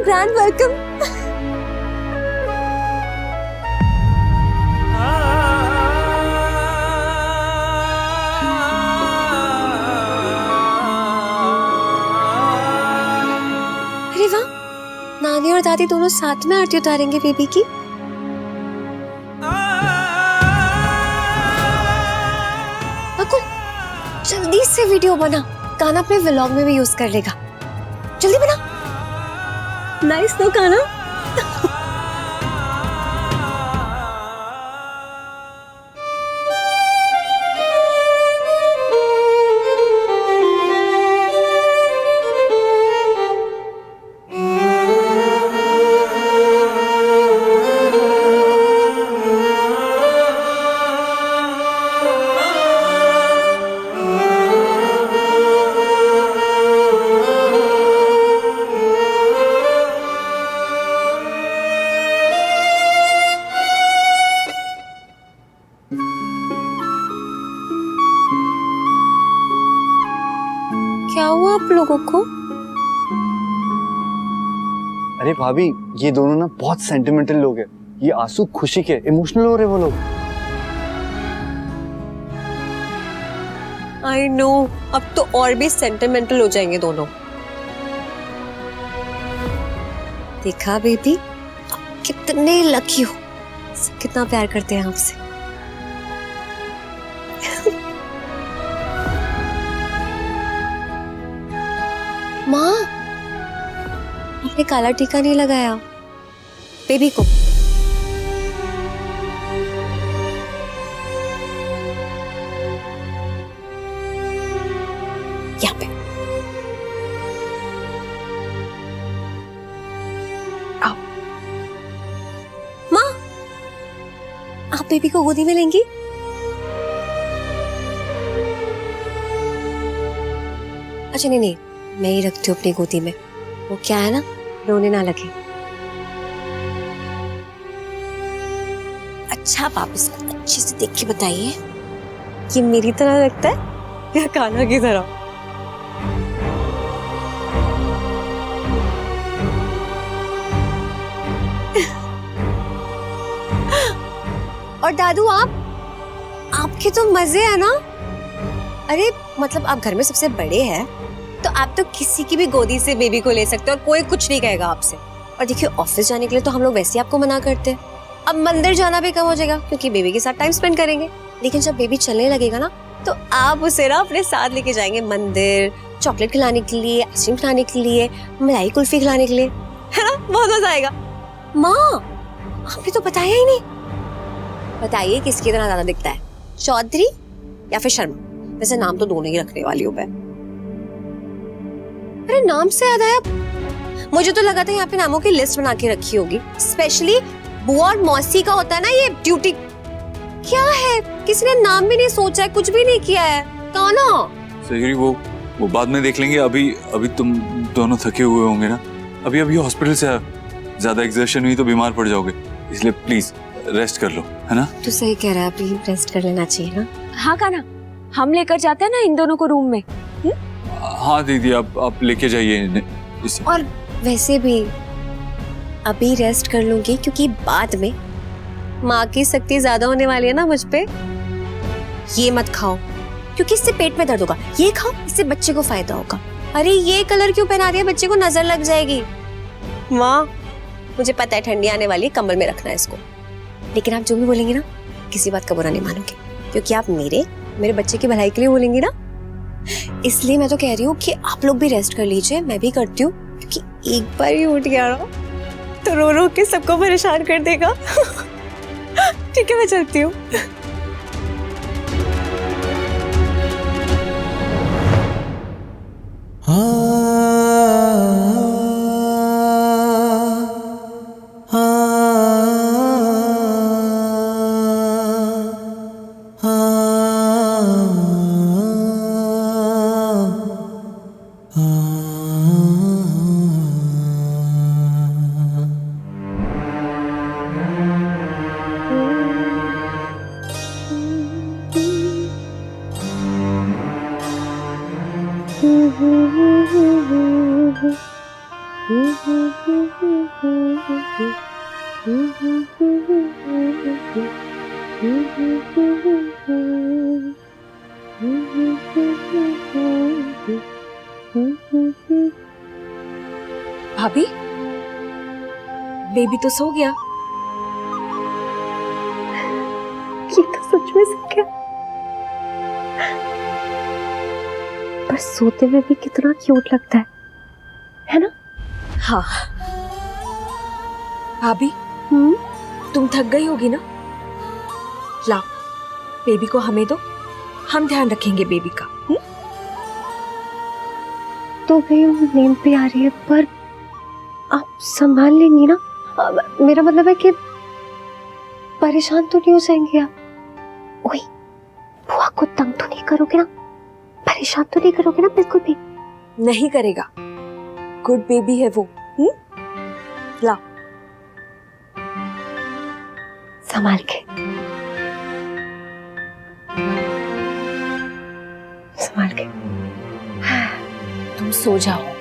Grand welcome. अरे वाह, नानी और दादी दोनों साथ में आरती उतारेंगे बेबी की। अकुल, जल्दी से वीडियो बना, कान्हा अपने व्लॉग में भी यूज कर लेगा। जल्दी बना। नाइस तो कान्हा। क्या हुआ आप लोगों को? अरे भाभी, ये दोनों ना बहुत सेंटिमेंटल लोग हैं। ये आंसू खुशी के, इमोशनल हो रहे वो लोग। आई नो, अब तो और भी सेंटिमेंटल हो जाएंगे दोनों। देखा बेबी, आप कितने लकी हो, सब कितना प्यार करते हैं आपसे। माँ, आपने काला टीका नहीं लगाया बेबी को। यहाँ पे आओ। माँ, आप बेबी को गोदी में लेंगी? अच्छा नहीं, मैं ही रखती हूँ अपनी गोदी में। वो क्या है ना, रोने ना लगे। अच्छा, आप इसको अच्छे से देख के बताइए, ये मेरी तरह लगता है या कान्हा की तरह? और दादू, आपके तो मजे है ना। अरे मतलब आप घर में सबसे बड़े हैं, तो आप तो किसी की भी गोदी से बेबी को ले सकते हो और कोई कुछ नहीं कहेगा आपसे। और देखिए, ऑफिस जाने के लिए तो हम लोग वैसे ही आपको मना करते हैं। अब मंदिर जाना भी कम हो जाएगा क्योंकि बेबी के साथ टाइम स्पेंड करेंगे। लेकिन जब बेबी चलने लगेगा ना, तो आप उसे ना अपने साथ लेके जाएंगे मंदिर, चॉकलेट खिलाने के लिए, आइसक्रीम खिलाने के लिए, मलाई कुल्फी खिलाने के लिए, है ना? बहुत मजा आएगा। माँ, आपने तो बताया ही नहीं। बताइए किसकी तरह ज्यादा दिखता है, चौधरी या फिर शर्मा? वैसे नाम तो दोनों ही रखने वाली हूँ मैं। अरे नाम से याद आया, मुझे तो लगा था यहाँ पे नामों की लिस्ट बना के रखी होगी। स्पेशली बुआ और मौसी का होता है ना ये ड्यूटी। क्या है, किसी ने नाम भी नहीं सोचा है, कुछ भी नहीं किया है। कान्हा सही, वो बाद में देख लेंगे। अभी तुम दोनों थके हुए होंगे ना। अभी हॉस्पिटल से ज्यादा एक्सर्शन हुई तो बीमार पड़ जाओगे, इसलिए प्लीज रेस्ट कर लो, है ना? तू सही कह रहा है, अभी रेस्ट कर लेना चाहिए ना। हाँ कान्हा, हम लेकर जाते हैं ना इन दोनों को रूम में। हाँ दीदी, आप लेके जाइए इसे। और वैसे भी अभी रेस्ट कर लूंगी क्योंकि बाद में माँ की शक्ति ज्यादा होने वाली है ना मुझ पे। ये मत खाओ क्योंकि इससे पेट में दर्द होगा, ये खाओ, इससे बच्चे को फायदा होगा। अरे ये कलर क्यों पहना दिया, बच्चे को नजर लग जाएगी। माँ, मुझे पता है ठंडी आने वाली है, कमर में रखना है इसको। लेकिन आप जो भी बोलेंगे ना, किसी बात का बुरा नहीं मानोगे क्योंकि आप मेरे बच्चे की भलाई के लिए बोलेंगी ना। इसलिए मैं तो कह रही हूँ कि आप लोग भी रेस्ट कर लीजिए, मैं भी करती हूँ, क्योंकि एक बार ही उठ गया ना तो रो रो के सबको परेशान कर देगा। ठीक है, मैं चलती हूँ। भाभी, बेबी तो सो गया। ये तो सच में सो गया। पर सोते हुए भी कितना क्यूट लगता है ना? हाँ भाभी, तुम थक गई होगी ना? लाओ, बेबी को हमें दो, हम ध्यान रखेंगे बेबी का। तो भी नींद भी आ रही है, पर आप संभाल लेंगी ना? मेरा मतलब है कि परेशान तो नहीं हो जाएंगे आप? ओए, बुआ को तंग तो नहीं करोगे ना? परेशान तो नहीं करोगे ना बिल्कुल भी? नहीं करेगा, गुड बेबी है वो। लाओ, संभाल के, संभाल के। तुम सो जाओ।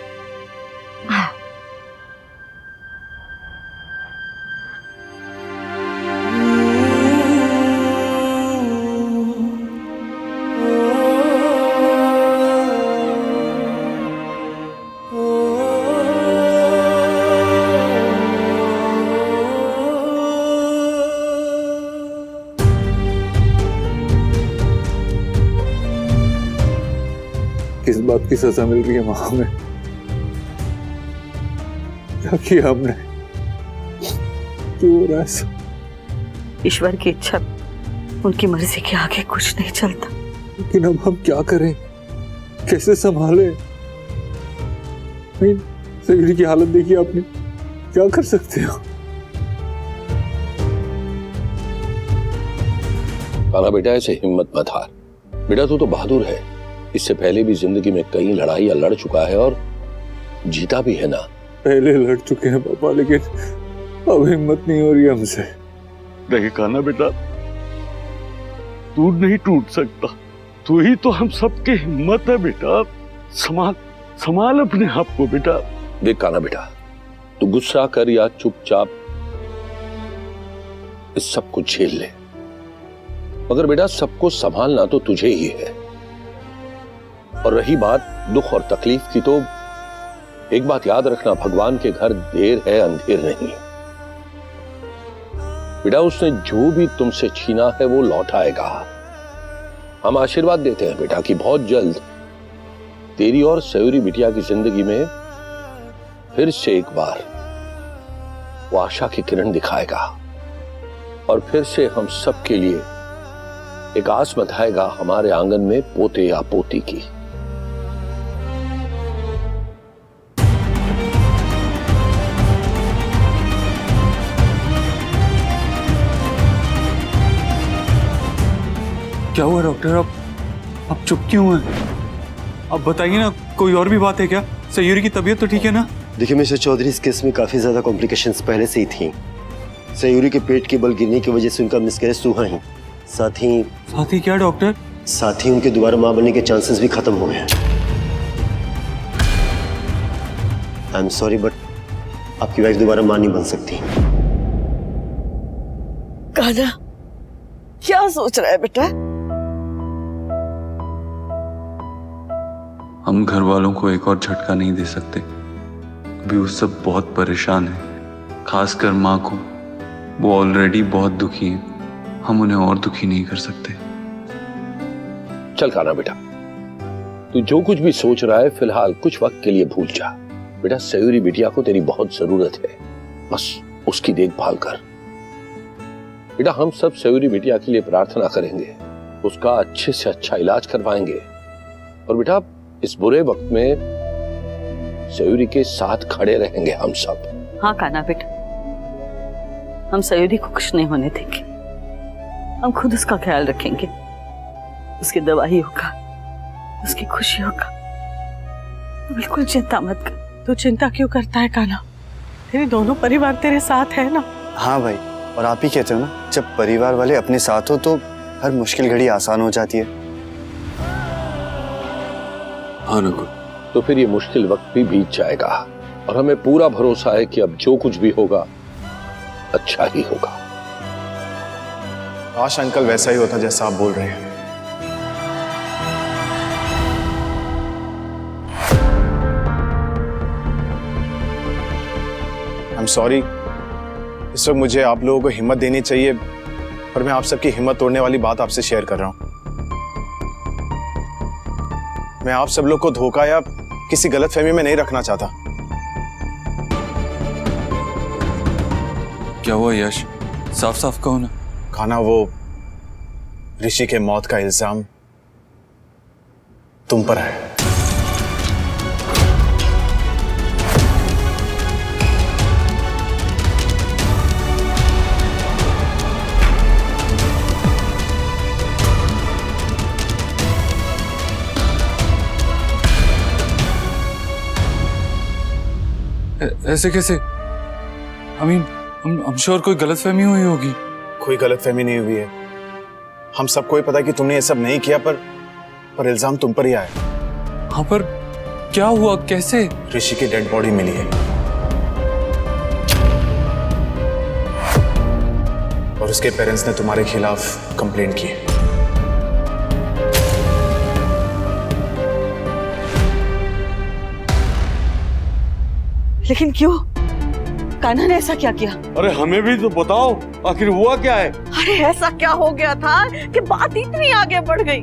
किस बात की सजा मिल रही है माँ हमें? क्या किया हमने? क्यों हो रहा है सब? ईश्वर की इच्छा, उनकी मर्जी के आगे कुछ नहीं चलता। लेकिन अब हम क्या करें? कैसे संभाले? नहीं, सयूरी की हालत देखी आपने, क्या कर सकते हो? काना बेटा, ऐसे हिम्मत मत हार। बेटा तू तो बहादुर है, इससे पहले भी जिंदगी में कई लड़ाइयां लड़ चुका है और जीता भी है ना। पहले लड़ चुके हैं पापा, लेकिन अब हिम्मत नहीं हो रही हमसे। नहीं काना बेटा, तू नहीं टूट सकता, तू ही तो हम सबके हिम्मत है बेटा। संभाल अपने आप को बेटा। देख काना बेटा, तू गुस्सा कर या चुपचाप इस सब को झेल ले, मगर बेटा सबको संभालना तो तुझे ही है। और रही बात दुख और तकलीफ की, तो एक बात याद रखना, भगवान के घर देर है अंधेर नहीं। बेटा उसने जो भी तुमसे छीना है वो लौटाएगा। हम आशीर्वाद देते हैं बेटा कि बहुत जल्द तेरी और सयूरी बिटिया की जिंदगी में फिर से एक बार वो आशा की किरण दिखाएगा और फिर से हम सबके लिए एक आस बंधाएगा हमारे आंगन में पोते या पोती की। क्या हुआ डॉक्टर? आप चुप क्यों हैं? आप बताइए ना, कोई और भी बात है क्या? सयूरी की तबीयत तो ठीक है ना? देखिए मिस्टर चौधरी, इस केस में काफी ज्यादा कॉम्प्लिकेशंस पहले से ही थी। सयूरी के पेट के बल गिरने की वजह से उनका मिसकैरेज हुआ ही, साथ ही क्या डॉक्टर? साथ ही उनके दोबारा मां बनने के चांसेस भी खत्म हो गए। आई एम सॉरी, बट आपकी वाइफ दोबारा मां नहीं बन सकती। काना, क्या सोच रहा है बेटा? हम घर वालों को एक और झटका नहीं दे सकते। अभी वो सब बहुत परेशान है, खासकर माँ को। वो ऑलरेडी बहुत दुखी है, हम उन्हें और दुखी नहीं कर सकते। चल काना बेटा, तू जो कुछ भी सोच रहा है फिलहाल कुछ वक्त के लिए भूल जा। बेटा सयूरी बिटिया को तेरी बहुत जरूरत है, बस उसकी देखभाल कर। बेटा हम सब सयूरी बिटिया के लिए प्रार्थना करेंगे, उसका अच्छे से अच्छा इलाज करवाएंगे और बेटा इस बुरे वक्त में सयूरी के साथ खड़े रहेंगे हम सब। हाँ काना बेटा, हम सयूरी को कुछ नहीं होने देंगे। हम खुद उसका ख्याल रखेंगे, उसकी दवाई होगा, उसकी खुशी होगा। बिल्कुल चिंता मत कर। तू चिंता क्यों करता है काना? तेरे दोनों परिवार तेरे साथ है ना? हाँ भाई, और आप ही कहते हो ना, जब परिवार वाले अपने साथ हो तो हर मुश्किल घड़ी आसान हो जाती है। हाँ नकुल, तो फिर ये मुश्किल वक्त भी बीत जाएगा और हमें पूरा भरोसा है कि अब जो कुछ भी होगा अच्छा ही होगा। काश अंकल वैसा ही होता जैसा आप बोल रहे हैं। आई एम सॉरी, इस वक्त मुझे आप लोगों को हिम्मत देनी चाहिए, पर मैं आप सबकी हिम्मत तोड़ने वाली बात आपसे शेयर कर रहा हूं। मैं आप सब लोग को धोखा या किसी गलतफहमी में नहीं रखना चाहता। क्या हुआ यश, साफ साफ कहो ना। खाना, वो ऋषि के मौत का इल्जाम तुम पर है। ऐसे कैसे? आई मीन, I'm sure कोई गलतफहमी हुई होगी। कोई गलतफहमी नहीं हुई है। हम सबको ही पता है कि तुमने ये सब नहीं किया, पर इल्जाम तुम पर ही आया। हाँ, पर क्या हुआ, कैसे? ऋषि की डेड बॉडी मिली है और उसके पेरेंट्स ने तुम्हारे खिलाफ कंप्लेंट की है। लेकिन क्यों? कान्हा ने ऐसा क्या किया? अरे हमें भी तो बताओ, आखिर हुआ क्या है? अरे ऐसा क्या हो गया था कि बात इतनी आगे बढ़ गई?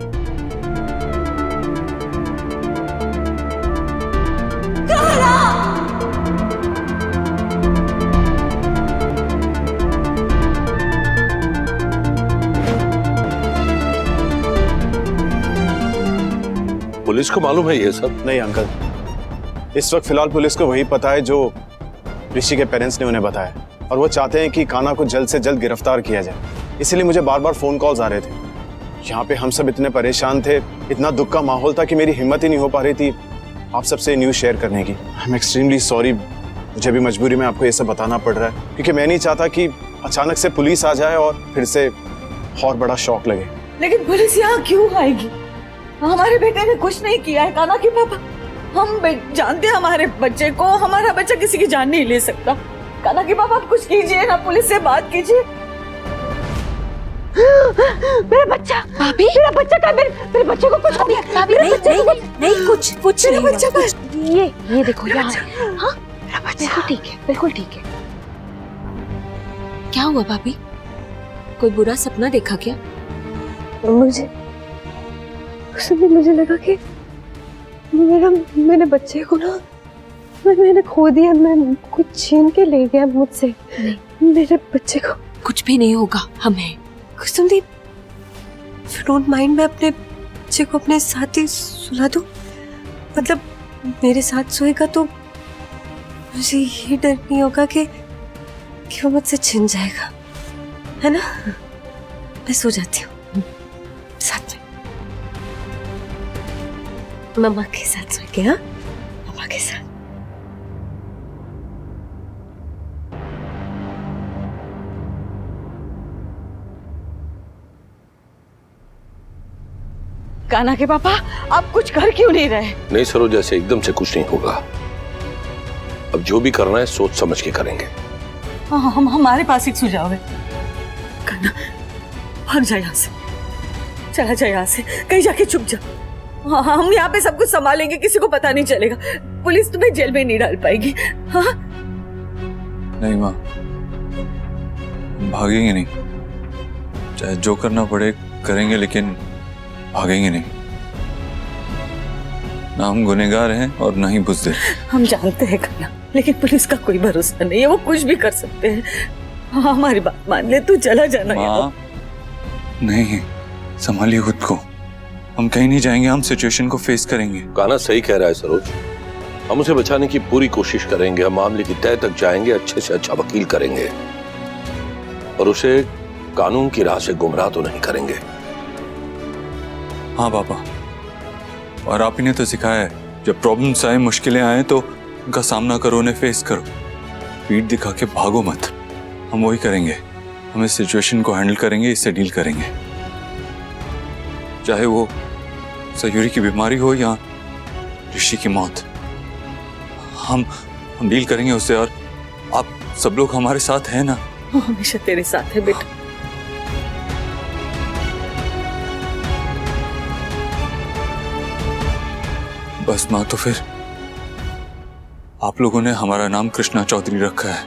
पुलिस को मालूम है ये सब? नहीं अंकल, इस वक्त फिलहाल पुलिस को वही पता है जो ऋषि के पेरेंट्स ने उन्हें बताया, और वो चाहते हैं कि कान्हा को जल्द से जल्द गिरफ्तार किया जाए। इसीलिए मुझे बार बार फोन कॉल्स आ रहे थे। यहाँ पे हम सब इतने परेशान थे, इतना दुख का माहौल था कि मेरी हिम्मत ही नहीं हो पा रही थी आप सबसे न्यूज़ शेयर करने की। आई एम एक्सट्रीमली सॉरी, मुझे भी मजबूरी में आपको ये सब बताना पड़ रहा है, क्योंकि मैं नहीं चाहता कि अचानक से पुलिस आ जाए और फिर से और बड़ा शौक लगे। लेकिन पुलिस यहाँ क्यों आएगी? हमारे बेटे ने कुछ नहीं किया है कान्हा के पापा। हम जानते हैं हमारे बच्चे को, हमारा बच्चा किसी की जान नहीं ले सकता। कान्हा के पापा, आप कुछ कीजिए ना, पुलिस से बात कीजिए। मेरा बच्चा, भाभी, मेरा बच्चा का, मेरे बच्चे को कुछ हो गया। भाभी, नहीं, कुछ मेरा बच्चा का, ये देखो यहाँ। हाँ, मेरा बच्चा बिल्कुल ठीक है, बिल्कुल ठीक है। क्या हुआ भाभी? कोई बुरा सपना देखा क्या? मुझे लगा कि मेरे बच्चे को ना मैंने खो दिया। मैं कुछ छीन के ले गया मुझसे। मेरे बच्चे को कुछ भी नहीं होगा, हम हैं। कुसुमदीप, डोंट माइंड, मैं अपने बच्चे को अपने साथ ही सुला दूं? मतलब मेरे साथ सोएगा तो मुझे ये डर नहीं होगा कि वो मुझसे छिन जाएगा, है ना? मैं सो जाती हूँ साथ में, मम्मा के साथ सो के। हाँ, मम्मा के साथ। कान्हा के पापा, आप कुछ कर क्यों नहीं रहे? नहीं सरोजा, से एकदम से कुछ नहीं होगा। अब जो भी करना है सोच समझ के करेंगे। हम हमारे पास एक सुझाव है। कान्हा, भाग जा यहाँ से, चला जा यहाँ से, कहीं जाके छुप जा। हम यहाँ पे सब कुछ संभालेंगे, किसी को पता नहीं चलेगा। पुलिस तुम्हें जेल में नहीं डाल पाएगी। हाँ? नहीं माँ, भागेंगे नहीं, चाहे जो करना पड़े करेंगे, लेकिन भागेंगे नहीं। ना हम गुनहगार हैं और ना ही बुज़दिल। हम जानते हैं कान्हा, लेकिन पुलिस का कोई भरोसा नहीं है, वो कुछ भी कर सकते हैं। हाँ, हमारी बात मान ले, तू चला जाना। माँ, नहीं, संभालिए खुद को, हम कहीं नहीं जाएंगे, हम सिचुएशन को फेस करेंगे। कान्हा सही कह रहा है सरोज, हम उसे बचाने की पूरी कोशिश करेंगे। हम मामले की तह तक जाएंगे, अच्छे से अच्छा वकील करेंगे और उसे कानून की राह से गुमराह तो नहीं करेंगे। हाँ पापा, और आप ही ने तो सिखाया है, जब प्रॉब्लम्स आए, मुश्किलें आए तो उनका सामना करो, उन्हें फेस करो, पीठ दिखा के भागो मत। हम वही करेंगे, हम इस सिचुएशन को हैंडल करेंगे, इससे डील करेंगे, चाहे वो सयूरी की बीमारी हो या ऋषि की मौत। हम डील करेंगे उससे, और आप सब लोग हमारे साथ हैं ना? वो हमेशा तेरे साथ है बेटा। बस माँ, तो फिर आप लोगों ने हमारा नाम कृष्णा चौधरी रखा है,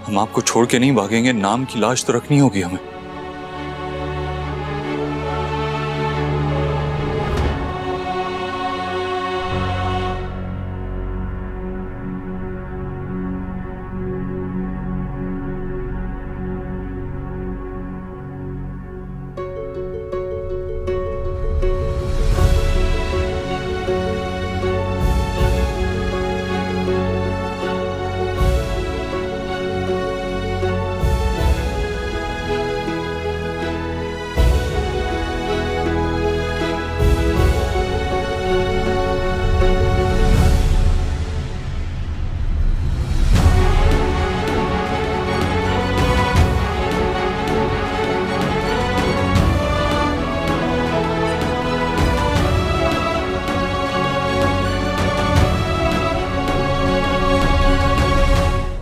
हम आपको छोड़ के नहीं भागेंगे। नाम की लाज तो रखनी होगी हमें।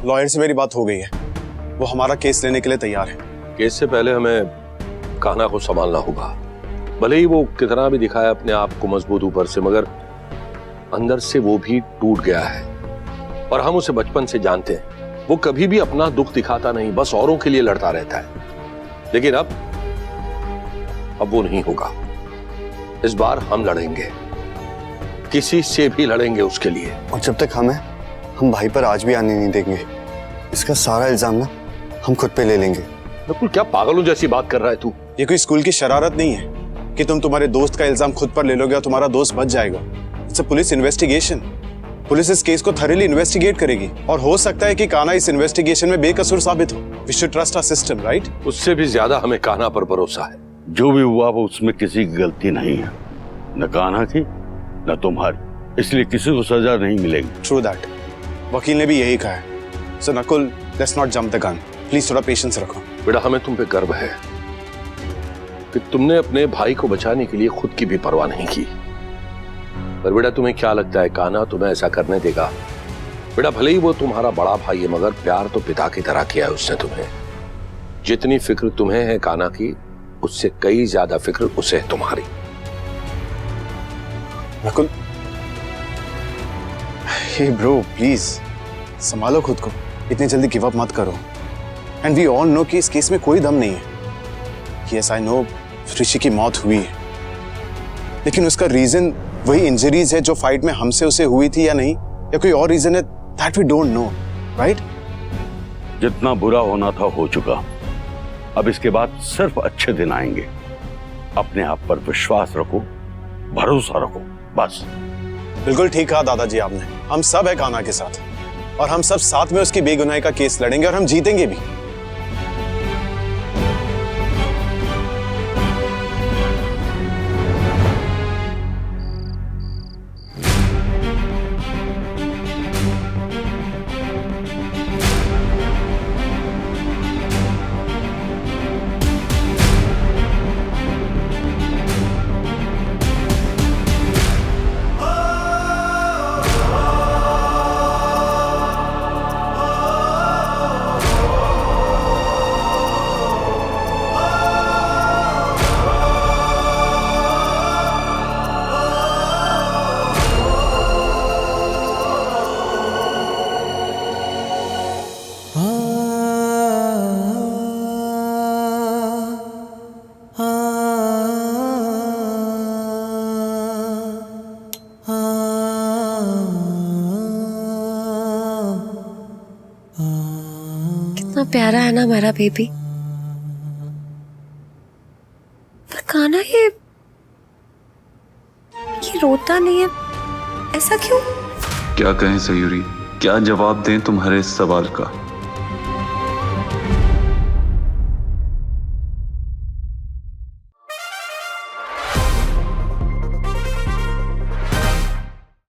लॉयर से मेरी बात हो गई है, वो हमारा केस लेने के लिए तैयार है। केस से पहले हमें कान्हा को संभालना होगा। भले ही वो कितना भी दिखाया अपने आप को मजबूत ऊपर से, मगर अंदर से वो भी टूट गया है। और हम उसे बचपन से जानते हैं, वो कभी भी अपना दुख दिखाता नहीं, बस औरों के लिए लड़ता रहता है। लेकिन अब वो नहीं होगा। इस बार हम लड़ेंगे, किसी से भी लड़ेंगे उसके लिए। और जब तक हम भाई पर आज भी आने नहीं देंगे। इसका सारा इल्जाम ना हम खुद पे ले लेंगे। बिल्कुल, क्या पागलों जैसी बात कर रहा है तू? ये कोई स्कूल की शरारत नहीं है कि तुम तुम्हारे दोस्त का इल्जाम खुद पर ले लोगे और तुम्हारा दोस्त बच जाएगा। It's a police investigation. Police इस केस को थॉरली इन्वेस्टिगेट करेगी और हो सकता है कि कान्हा इस इन्वेस्टिगेशन में बेकसूर साबित हो। We should trust our system, right? उससे भी ज्यादा हमें कान्हा पर भरोसा है। जो भी हुआ वो उसमें किसी की गलती नहीं है, न कान्हा की न तुम्हारी, इसलिए किसी को सजा नहीं मिलेगी। True that. वकील ने भी यही कहा है। So Nakul, let's not jump the gun. Please थोड़ा पेशेंस रखो। बेटा, हमें तुम पे गर्व है कि तुमने अपने भाई को बचाने के लिए खुद की भी परवाह नहीं की। पर बेटा, तुम्हें क्या लगता है कान्हा तुम्हें ऐसा करने देगा? बेटा, भले ही वो तुम्हारा बड़ा भाई है, मगर प्यार तो पिता की तरह किया है उसने तुम्हें। जितनी फिक्र तुम्हें है कान्हा की, उससे कई ज्यादा फिक्र उसे है तुम्हारी। नकुल, हे ब्रो, प्लीज संभालो खुद को, इतनी जल्दी गिव अप मत करो। एंड वी ऑल नो कि इस केस में कोई दम नहीं है। यस, आई नो ऋषि की मौत हुई है, लेकिन उसका रीजन वही इंजरीज है जो फाइट में हमसे उसे हुई थी या नहीं, या कोई और रीजन है, that we don't know, right? जितना बुरा होना था हो चुका। अब इसके बाद सिर्फ अच्छे दिन आएंगे। अपने आप पर विश्वास रखो, भरोसा रखो, बस। बिल्कुल ठीक कहा दादाजी आपने। हम सब है कान्हा के साथ, और हम सब साथ में उसकी बेगुनाही का केस लड़ेंगे और हम जीतेंगे भी। कितना प्यारा है ना मेरा बेबी। पर कान्हा ये रोता नहीं है, ऐसा क्यों? क्या कहें सयूरी, क्या जवाब दें तुम्हारे इस सवाल का?